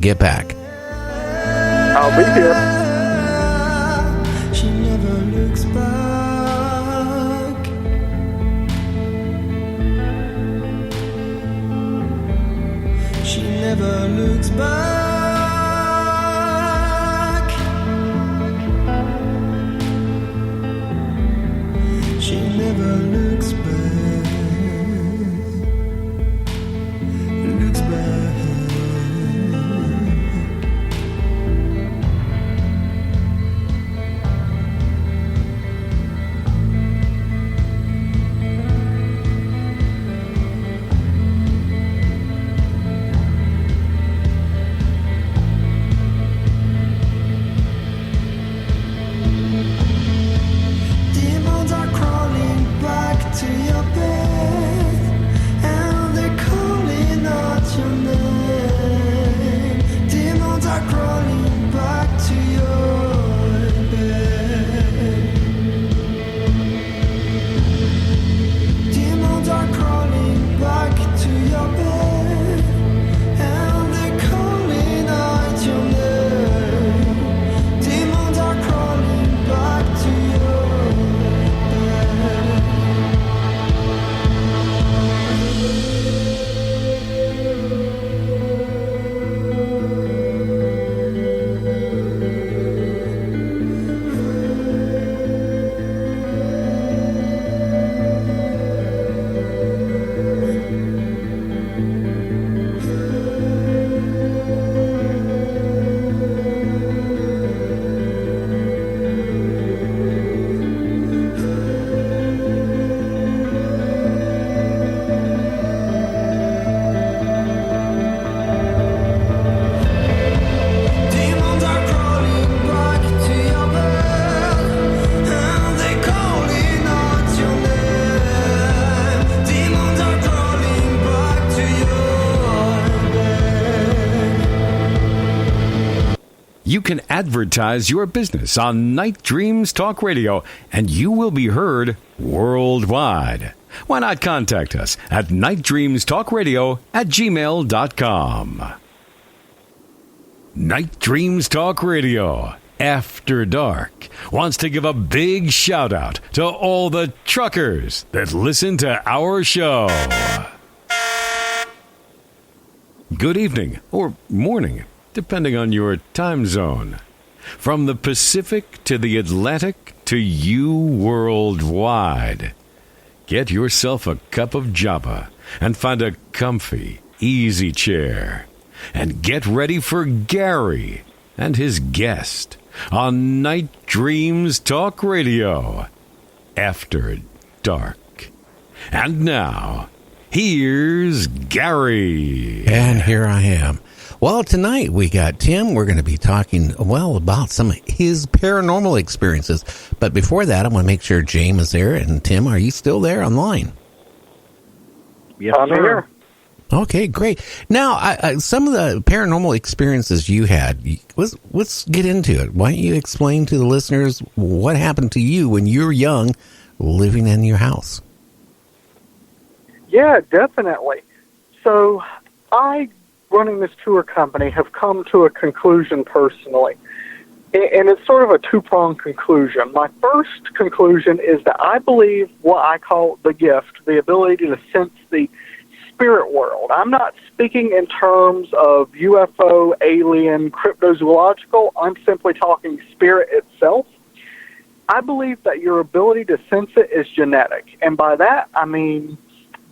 get back. I'll be here. She never looks back. She never looks back. She never looks back. Looks back. Demons are crawling back to your bed, and they're calling out your name. Demons are crawling back to your bed. Demons are crawling back to your bed, and they're calling out your name. Demons are crawling back to your bed. Demons are crawling back to your bed, and they're calling out your name. Demons are crawling back to your bed. You can advertise your business on Night Dreams Talk Radio, and you will be heard worldwide. Why not contact us at nightdreamstalkradio@gmail.com. Night Dreams Talk Radio, After Dark, wants to give a big shout out to all the truckers that listen to our show. Good evening or morning, depending on your time zone. From the Pacific to the Atlantic to you worldwide. Get yourself a cup of Java and find a comfy, easy chair. And get ready for Gary and his guest on Night Dreams Talk Radio, After Dark. And now, here's Gary. And here I am. Well, tonight we got Tim. We're going to be talking, well, about some of his paranormal experiences. But before that, I want to make sure James is there. And Tim, are you still there online? Yes, I'm here. Okay, great. Now, some of the paranormal experiences you had, let's get into it. Why don't you explain to the listeners what happened to you when you were young living in your house? Yeah, definitely. So I, running this tour company, have come to a conclusion personally. And it's sort of a two-pronged conclusion. My first conclusion is that I believe what I call the gift, the ability to sense the spirit world. I'm not speaking in terms of UFO, alien, cryptozoological. I'm simply talking spirit itself. I believe that your ability to sense it is genetic. And by that, I mean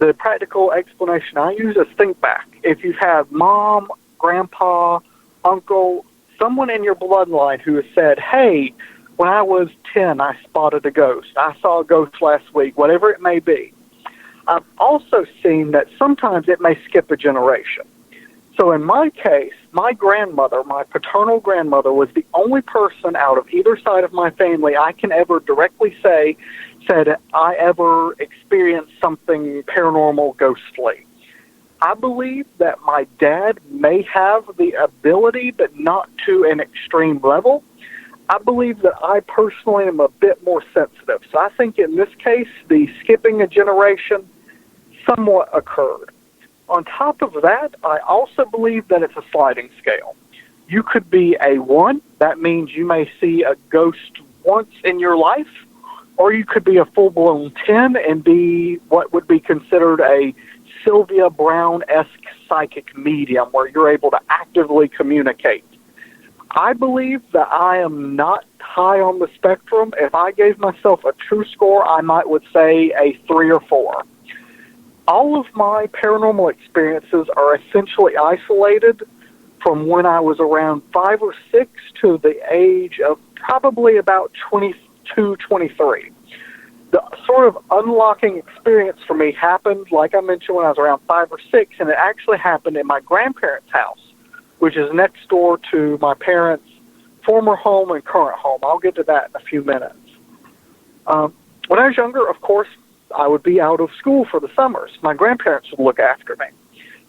the practical explanation I use is think back. If you've had mom, grandpa, uncle, someone in your bloodline who has said, hey, when I was 10, I spotted a ghost. I saw a ghost last week, whatever it may be. I've also seen that sometimes it may skip a generation. So in my case, my grandmother, my paternal grandmother, was the only person out of either side of my family I can ever directly say said I ever experienced something paranormal, ghostly. I believe that my dad may have the ability, but not to an extreme level. I believe that I personally am a bit more sensitive. So I think in this case, the skipping a generation somewhat occurred. On top of that, I also believe that it's a sliding scale. You could be a 1, that means you may see a ghost once in your life, or you could be a full-blown 10 and be what would be considered a Sylvia Brown-esque psychic medium, where you're able to actively communicate. I believe that I am not high on the spectrum. If I gave myself a true score, I would say a 3 or 4. All of my paranormal experiences are essentially isolated from when I was around 5 or 6 to the age of probably about 22, 23. The sort of unlocking experience for me happened, like I mentioned, when I was around 5 or 6, and it actually happened in my grandparents' house, which is next door to my parents' former home and current home. I'll get to that in a few minutes. When I was younger, of course, I would be out of school for the summers. My grandparents would look after me.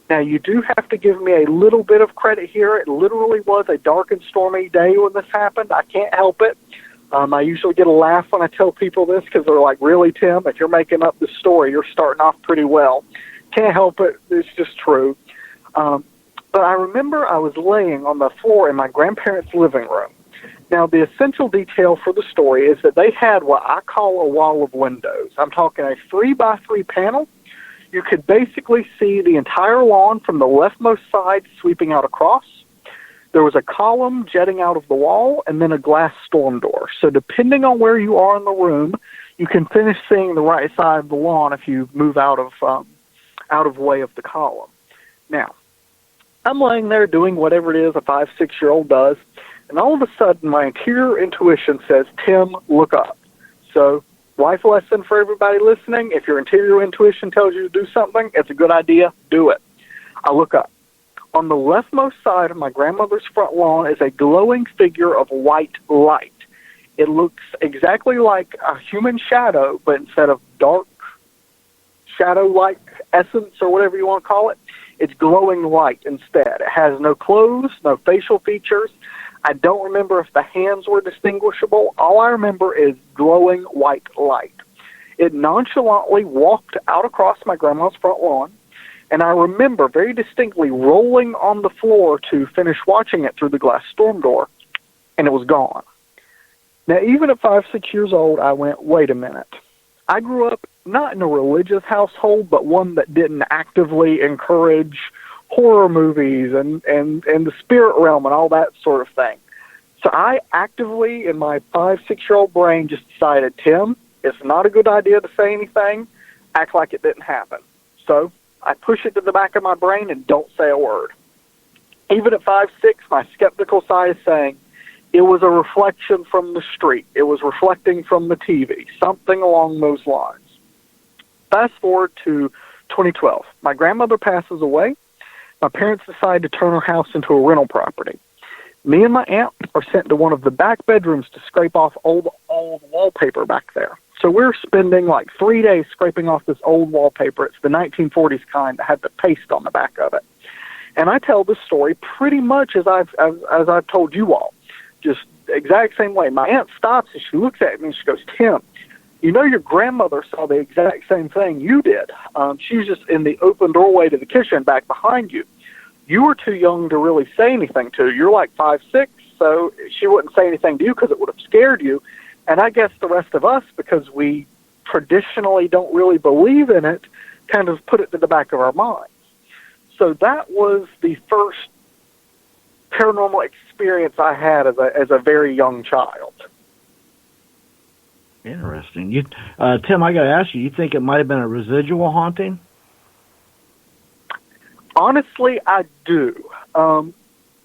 Now, you do have to give me a little bit of credit here. It literally was a dark and stormy day when this happened. I can't help it. I usually get a laugh when I tell people this because they're like, really, Tim? If you're making up this story, you're starting off pretty well. Can't help it. It's just true. But I remember I was laying on the floor in my grandparents' living room. Now, the essential detail for the story is that they had what I call a wall of windows. I'm talking a 3x3 panel. You could basically see the entire lawn from the leftmost side sweeping out across. There was a column jetting out of the wall and then a glass storm door. So depending on where you are in the room, you can finish seeing the right side of the lawn if you move out of way of the column. Now, I'm laying there doing whatever it is a 5, 6-year-old does, and all of a sudden my interior intuition says, Tim, look up. So, life lesson for everybody listening, if your interior intuition tells you to do something, it's a good idea, do it. I look up. On the leftmost side of my grandmother's front lawn is a glowing figure of white light. It looks exactly like a human shadow, but instead of dark shadow-like essence or whatever you want to call it, it's glowing light instead. It has no clothes, no facial features. I don't remember if the hands were distinguishable. All I remember is glowing white light. It nonchalantly walked out across my grandma's front lawn, and I remember very distinctly rolling on the floor to finish watching it through the glass storm door, and it was gone. Now, even at 5, 6 years old, I went, wait a minute. I grew up not in a religious household, but one that didn't actively encourage horror movies and the spirit realm and all that sort of thing. So I actively, in my 5, 6-year-old brain, just decided, Tim, it's not a good idea to say anything. Act like it didn't happen. So I push it to the back of my brain and don't say a word. Even at 5, 6, my skeptical side is saying, it was a reflection from the street. It was reflecting from the TV, something along those lines. Fast forward to 2012. My grandmother passes away. My parents decide to turn her house into a rental property. Me and my aunt are sent to one of the back bedrooms to scrape off old wallpaper back there. So we're spending like 3 days scraping off this old wallpaper. It's the 1940s kind that had the paste on the back of it. And I tell this story pretty much as I've told you all. Just the exact same way. My aunt stops and she looks at me and she goes, Tim, you know your grandmother saw the exact same thing you did. She was just in the open doorway to the kitchen back behind you. You were too young to really say anything to her. You're like 5, 6, so she wouldn't say anything to you because it would have scared you. And I guess the rest of us, because we traditionally don't really believe in it, kind of put it to the back of our minds. So that was the first paranormal experience I had as a very young child. Interesting. Tim, I got to ask you, you think it might have been a residual haunting? Honestly, I do.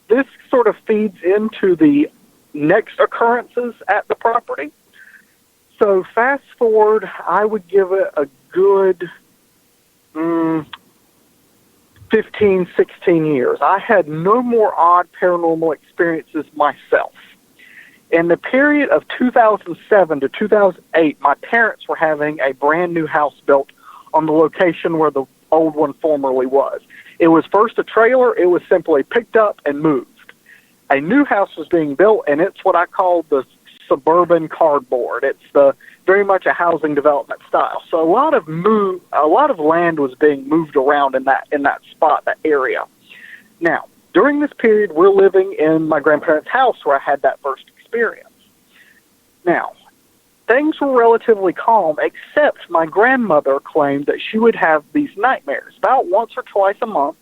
This sort of feeds into the next occurrences at the property. So fast forward, I would give it a good 15, 16 years. I had no more odd paranormal experiences myself. In the period of 2007 to 2008, my parents were having a brand new house built on the location where the old one formerly was. It was first a trailer. It was simply picked up and moved. A new house was being built, and it's what I call the suburban cardboard. It's very much a housing development style. So a lot of land was being moved around in that spot, that area. Now, during this period, we're living in my grandparents' house where I had that first experience. Now, things were relatively calm, except my grandmother claimed that she would have these nightmares about once or twice a month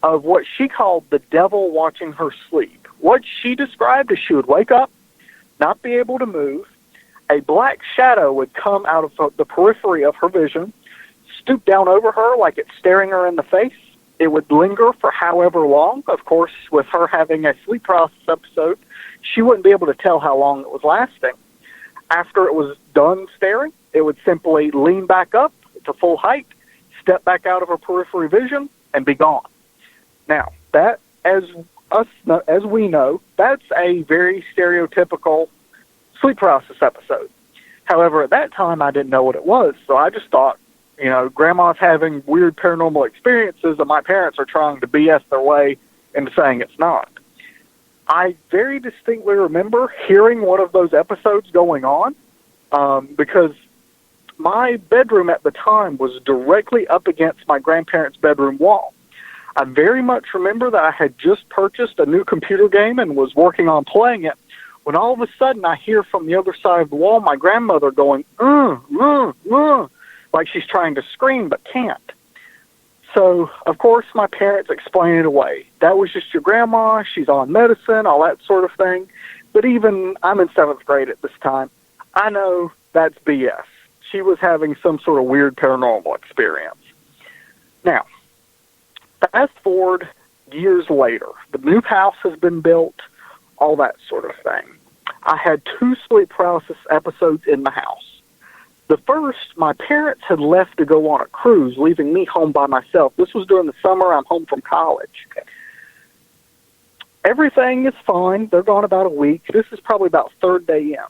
of what she called the devil watching her sleep. What she described is she would wake up, not be able to move, a black shadow would come out of the periphery of her vision, stoop down over her like it's staring her in the face. It would linger for however long. Of course, with her having a sleep paralysis episode, she wouldn't be able to tell how long it was lasting. After it was done staring, it would simply lean back up to full height, step back out of her periphery vision, and be gone. Now, that, as we know, that's a very stereotypical sleep paralysis episode. However, at that time, I didn't know what it was, so I just thought, Grandma's having weird paranormal experiences, and my parents are trying to BS their way into saying it's not. I very distinctly remember hearing one of those episodes going on because my bedroom at the time was directly up against my grandparents' bedroom wall. I very much remember that I had just purchased a new computer game and was working on playing it when all of a sudden I hear from the other side of the wall my grandmother going, like she's trying to scream but can't. So, of course, my parents explain it away. That was just your grandma, she's on medicine, all that sort of thing. But even, I'm in 7th grade at this time, I know that's BS. She was having some sort of weird paranormal experience. Now, fast forward years later. The new house has been built, all that sort of thing. I had 2 sleep paralysis episodes in the house. The first, my parents had left to go on a cruise, leaving me home by myself. This was during the summer. I'm home from college. Everything is fine. They're gone about a week. This is probably about 3rd day in.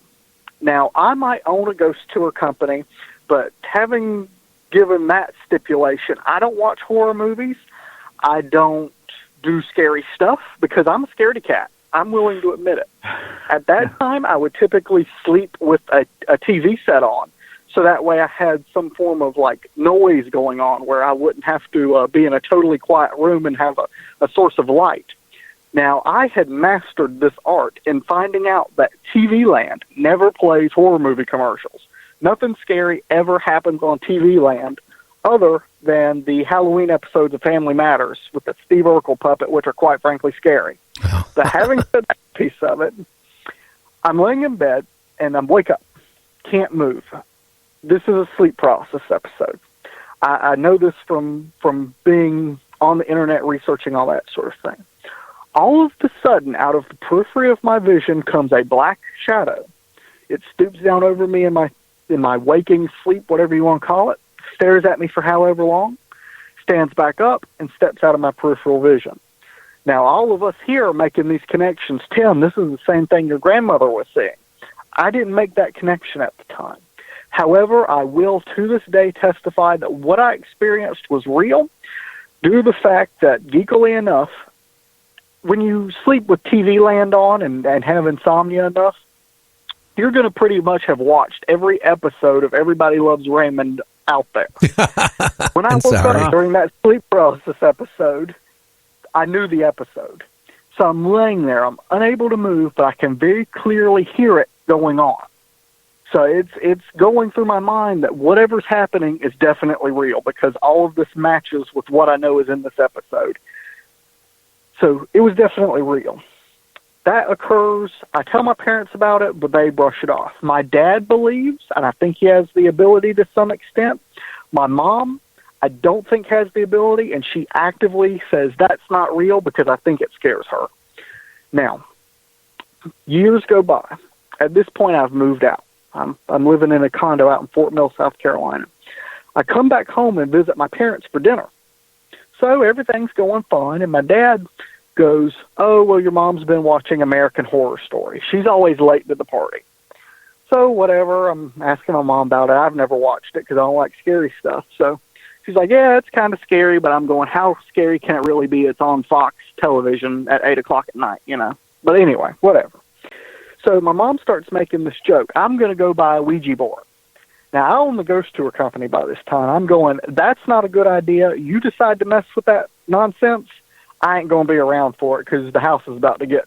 Now, I might own a ghost tour company, but having given that stipulation, I don't watch horror movies. I don't do scary stuff because I'm a scaredy cat. I'm willing to admit it. At that time, I would typically sleep with a TV set on. So that way I had some form of noise going on where I wouldn't have to be in a totally quiet room and have a source of light. Now, I had mastered this art in finding out that TV Land never plays horror movie commercials. Nothing scary ever happens on TV Land other than the Halloween episodes of Family Matters with the Steve Urkel puppet, which are quite frankly scary. So having said that piece of it, I'm laying in bed and I'm wake up, can't move. This is a sleep paralysis episode. I know this from being on the internet researching all that sort of thing. All of a sudden, out of the periphery of my vision comes a black shadow. It stoops down over me in my waking sleep, whatever you want to call it, stares at me for however long, stands back up, and steps out of my peripheral vision. Now, all of us here are making these connections. Tim, this is the same thing your grandmother was seeing. I didn't make that connection at the time. However, I will to this day testify that what I experienced was real due to the fact that, geekily enough, when you sleep with TV Land on and have insomnia enough, you're going to pretty much have watched every episode of Everybody Loves Raymond out there. When I woke up during that sleep paralysis episode, I knew the episode. So I'm laying there. I'm unable to move, but I can very clearly hear it going on. So it's going through my mind that whatever's happening is definitely real because all of this matches with what I know is in this episode. So it was definitely real. That occurs. I tell my parents about it, but they brush it off. My dad believes, and I think he has the ability to some extent. My mom, I don't think has the ability, and she actively says that's not real because I think it scares her. Now, years go by. At this point, I've moved out. I'm living in a condo out in Fort Mill, South Carolina. I come back home and visit my parents for dinner. So everything's going fine, and my dad goes, "Oh, well, your mom's been watching American Horror Story. She's always late to the party." So whatever, I'm asking my mom about it. I've never watched it because I don't like scary stuff. So she's like, "Yeah, it's kind of scary," but I'm going, how scary can it really be? It's on Fox television at 8 o'clock at night, But anyway, whatever. So my mom starts making this joke. I'm going to go buy a Ouija board. Now, I own the ghost tour company by this time. I'm going, that's not a good idea. You decide to mess with that nonsense, I ain't going to be around for it because the house is about to get